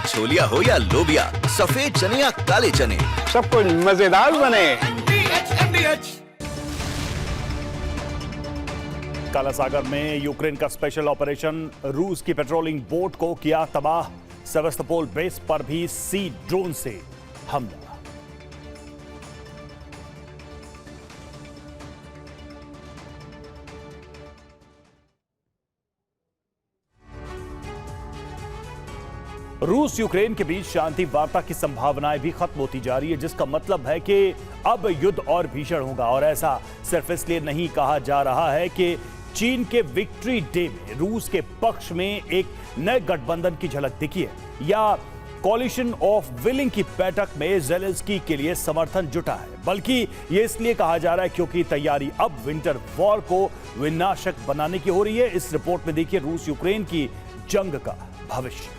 छोलिया हो या लोबिया, सफेद चने या काले चने, सब कुछ मजेदार बने। काला सागर में यूक्रेन का स्पेशल ऑपरेशन, रूस की पेट्रोलिंग बोट को किया तबाह। सेवास्तोपोल बेस पर भी सी ड्रोन से हमला। रूस यूक्रेन के बीच शांति वार्ता की संभावनाएं भी खत्म होती जा रही है, जिसका मतलब है कि अब युद्ध और भीषण होगा। और ऐसा सिर्फ इसलिए नहीं कहा जा रहा है कि चीन के विक्ट्री डे में रूस के पक्ष में एक नए गठबंधन की झलक दिखी है, या कोलिशन ऑफ विलिंग की बैठक में ज़ेलेंस्की के लिए समर्थन जुटा है, बल्कि यह इसलिए कहा जा रहा है क्योंकि तैयारी अब विंटर वॉर को विनाशक बनाने की हो रही है। इस रिपोर्ट में देखिए रूस यूक्रेन की जंग का भविष्य।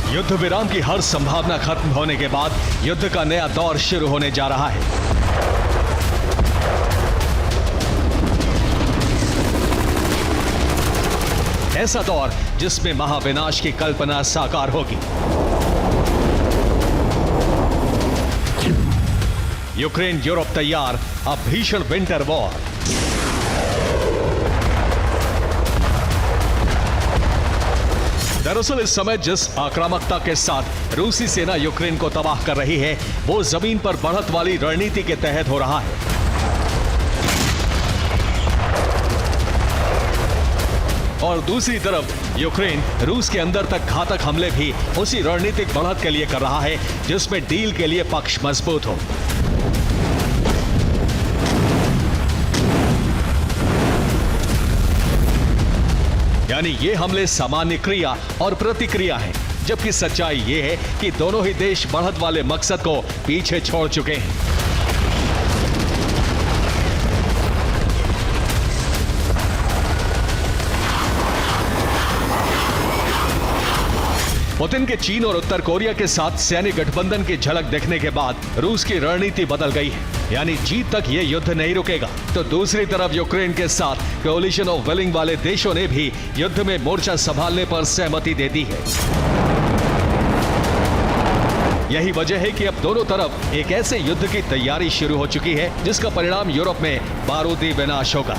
युद्ध विराम की हर संभावना खत्म होने के बाद युद्ध का नया दौर शुरू होने जा रहा है। ऐसा दौर जिसमें महाविनाश की कल्पना साकार होगी। यूक्रेन यूरोप तैयार, अब भीषण विंटर वॉर। दरअसल इस समय जिस आक्रामकता के साथ रूसी सेना यूक्रेन को तबाह कर रही है, वो जमीन पर बढ़त वाली रणनीति के तहत हो रहा है। और दूसरी तरफ यूक्रेन रूस के अंदर तक घातक हमले भी उसी रणनीतिक बढ़त के लिए कर रहा है, जिसमें डील के लिए पक्ष मजबूत हो। यानी ये हमले सामान्य क्रिया और प्रतिक्रिया हैं, जबकि सच्चाई ये है कि दोनों ही देश बढ़त वाले मकसद को पीछे छोड़ चुके हैं। पुतिन के चीन और उत्तर कोरिया के साथ सैन्य गठबंधन की झलक देखने के बाद रूस की रणनीति बदल गई है, यानी जीत तक ये युद्ध नहीं रुकेगा। तो दूसरी तरफ यूक्रेन के साथ कोलिशन ऑफ विलिंग वाले देशों ने भी युद्ध में मोर्चा संभालने पर सहमति दे दी है। यही वजह है कि अब दोनों तरफ एक ऐसे युद्ध की तैयारी शुरू हो चुकी है जिसका परिणाम यूरोप में बारूदी विनाश होगा।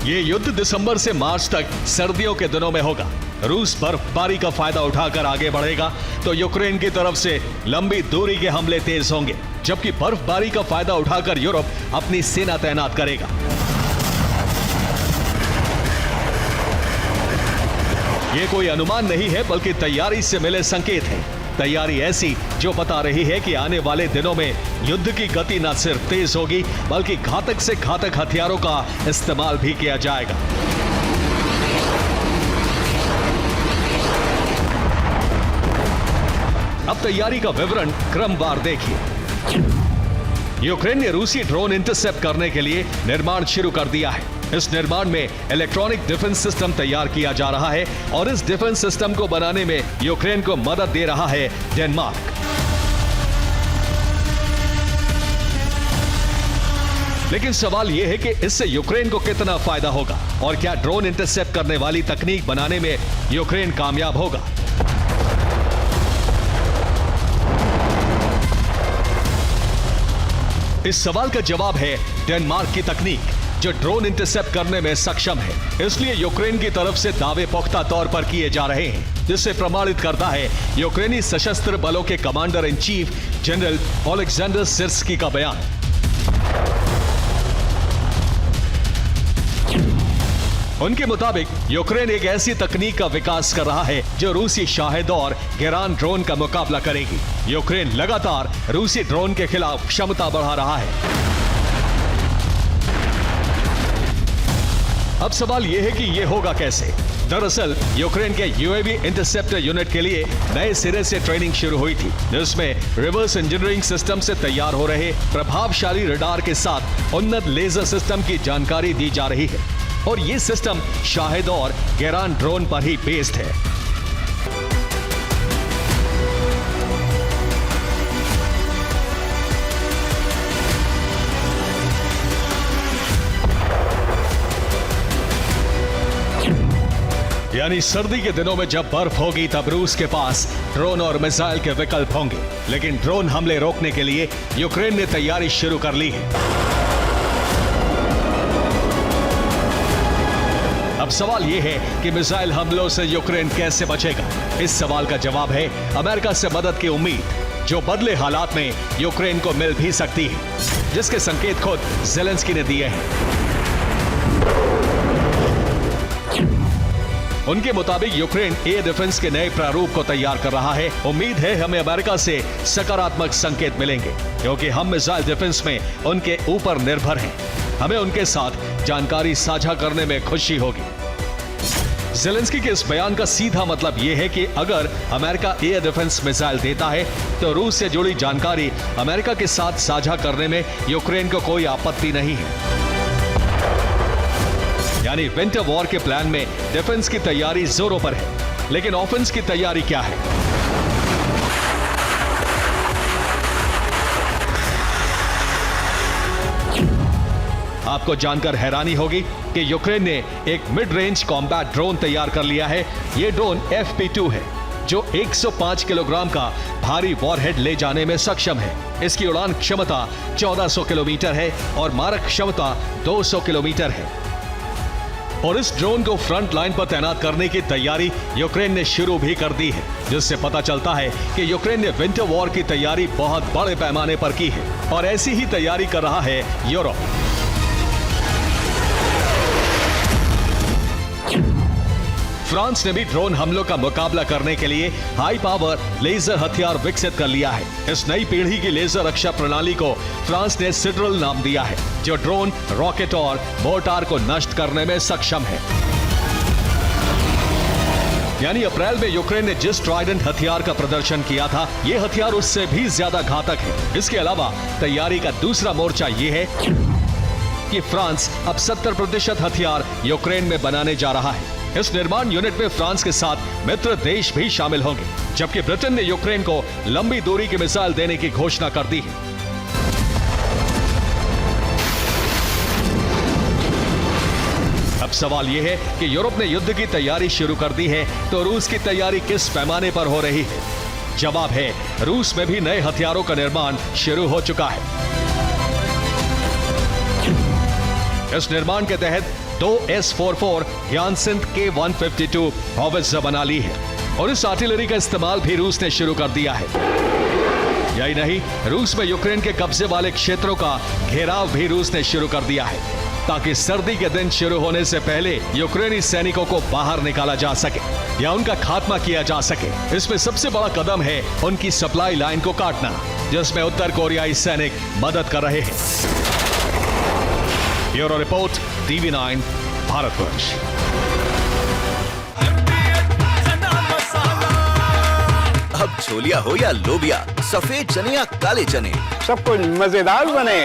ये युद्ध दिसंबर से मार्च तक सर्दियों के दिनों में होगा। रूस बर्फबारी का फायदा उठाकर आगे बढ़ेगा, तो यूक्रेन की तरफ से लंबी दूरी के हमले तेज होंगे, जबकि बर्फबारी का फायदा उठाकर यूरोप अपनी सेना तैनात करेगा। ये कोई अनुमान नहीं है, बल्कि तैयारी से मिले संकेत है। तैयारी ऐसी जो बता रही है कि आने वाले दिनों में युद्ध की गति न सिर्फ तेज होगी, बल्कि घातक से घातक हथियारों का इस्तेमाल भी किया जाएगा। अब तैयारी का विवरण क्रमवार देखिए। यूक्रेन ने रूसी ड्रोन इंटरसेप्ट करने के लिए निर्माण शुरू कर दिया है। इस निर्माण में इलेक्ट्रॉनिक डिफेंस सिस्टम तैयार किया जा रहा है, और इस डिफेंस सिस्टम को बनाने में यूक्रेन को मदद दे रहा है डेनमार्क। लेकिन सवाल यह है कि इससे यूक्रेन को कितना फायदा होगा, और क्या ड्रोन इंटरसेप्ट करने वाली तकनीक बनाने में यूक्रेन कामयाब होगा। इस सवाल का जवाब है डेनमार्क की तकनीक, जो ड्रोन इंटरसेप्ट करने में सक्षम है। इसलिए यूक्रेन की तरफ से दावे पुख्ता तौर पर किए जा रहे हैं, जिससे प्रमाणित करता है यूक्रेनी सशस्त्र बलों के commander in chief general Oleksandr Syrskyi का बयान। उनके मुताबिक यूक्रेन एक ऐसी तकनीक का विकास कर रहा है जो रूसी शाहिद और गेरान ड्रोन का मुकाबला करेगी। यूक्रेन लगातार रूसी ड्रोन के खिलाफ क्षमता बढ़ा रहा है। अब सवाल यह है कि यह होगा कैसे। दरअसल यूक्रेन के यूएवी इंटरसेप्टर यूनिट के लिए नए सिरे से ट्रेनिंग शुरू हुई थी, जिसमें रिवर्स इंजीनियरिंग सिस्टम से तैयार हो रहे प्रभावशाली रडार के साथ उन्नत लेजर सिस्टम की जानकारी दी जा रही है, और ये सिस्टम शाहिद और गेरान ड्रोन पर ही बेस्ड है। यानी सर्दी के दिनों में जब बर्फ होगी तब रूस के पास ड्रोन और मिसाइल के विकल्प होंगे। लेकिन ड्रोन हमले रोकने के लिए यूक्रेन ने तैयारी शुरू कर ली है। अब सवाल यह है कि मिसाइल हमलों से यूक्रेन कैसे बचेगा। इस सवाल का जवाब है अमेरिका से मदद की उम्मीद, जो बदले हालात में यूक्रेन को मिल भी सकती है, जिसके संकेत खुद ज़ेलेंस्की ने दिए हैं। उनके मुताबिक यूक्रेन एयर डिफेंस के नए प्रारूप को तैयार कर रहा है। उम्मीद है हमें अमेरिका से सकारात्मक संकेत मिलेंगे, क्योंकि हम मिसाइल डिफेंस में उनके ऊपर निर्भर हैं। हमें उनके साथ जानकारी साझा करने में खुशी होगी। ज़ेलेंस्की के इस बयान का सीधा मतलब यह है कि अगर अमेरिका एयर डिफेंस मिसाइल देता है तो रूस से जुड़ी जानकारी अमेरिका के साथ साझा करने में यूक्रेन को कोई आपत्ति नहीं है। यानी विंटर वॉर के प्लान में डिफेंस की तैयारी जोरों पर है, लेकिन ऑफेंस की तैयारी क्या है? आपको जानकर हैरानी होगी कि यूक्रेन ने एक मिड रेंज कॉम्बैट ड्रोन तैयार कर लिया है। यह ड्रोन FP2 है, जो 105 किलोग्राम का भारी वॉरहेड ले जाने में सक्षम है। इसकी उड़ान क्षमता 1400 किलोमीटर है और मारक क्षमता 200 किलोमीटर है। और इस ड्रोन को फ्रंट लाइन पर तैनात करने की तैयारी यूक्रेन ने शुरू भी कर दी है, जिससे पता चलता है कि यूक्रेन ने विंटर वॉर की तैयारी बहुत बड़े पैमाने पर की है और ऐसी ही तैयारी कर रहा है यूरोप। फ्रांस ने भी ड्रोन हमलों का मुकाबला करने के लिए हाई पावर लेजर हथियार विकसित कर लिया है। इस नई पीढ़ी की लेजर रक्षा प्रणाली को फ्रांस ने सिड्रल नाम दिया है, जो ड्रोन, रॉकेट और मोर्टार को नष्ट करने में सक्षम है। यानी अप्रैल में यूक्रेन ने जिस ट्राइडेंट हथियार का प्रदर्शन किया था, यह हथियार उससे भी ज्यादा घातक है। इसके अलावा तैयारी का दूसरा मोर्चा यह है कि फ्रांस अब 70% हथियार यूक्रेन में बनाने जा रहा है। इस निर्माण यूनिट में फ्रांस के साथ मित्र देश भी शामिल होंगे, जबकि ब्रिटेन ने यूक्रेन को लंबी दूरी की मिसाइल देने की घोषणा कर दी है। अब सवाल यह है कि यूरोप ने युद्ध की तैयारी शुरू कर दी है, तो रूस की तैयारी किस पैमाने पर हो रही है? जवाब है, रूस में भी नए हथियारों का निर्माण शुरू हो चुका है। इस निर्माण के तहत 2 S-44 ह्यानसिंथ K-152 हॉवित्ज़र बना ली है और इस आर्टिलरी का इस्तेमाल भी रूस ने शुरू कर दिया है। यही नहीं, रूस में यूक्रेन के कब्जे वाले क्षेत्रों का घेराव भी रूस ने शुरू कर दिया है, ताकि सर्दी के दिन शुरू होने से पहले यूक्रेनी सैनिकों को बाहर निकाला जा सके या उनका खात्मा किया जा सके। इसमें सबसे बड़ा कदम है उनकी सप्लाई लाइन को काटना, जिसमें उत्तर कोरियाई सैनिक मदद कर रहे हैं। Bureau report, TV9 Bharatvarsh. अब छोलिया हो या लोबिया, सफेद चने या काले चने, सब कुछ मजेदार बने।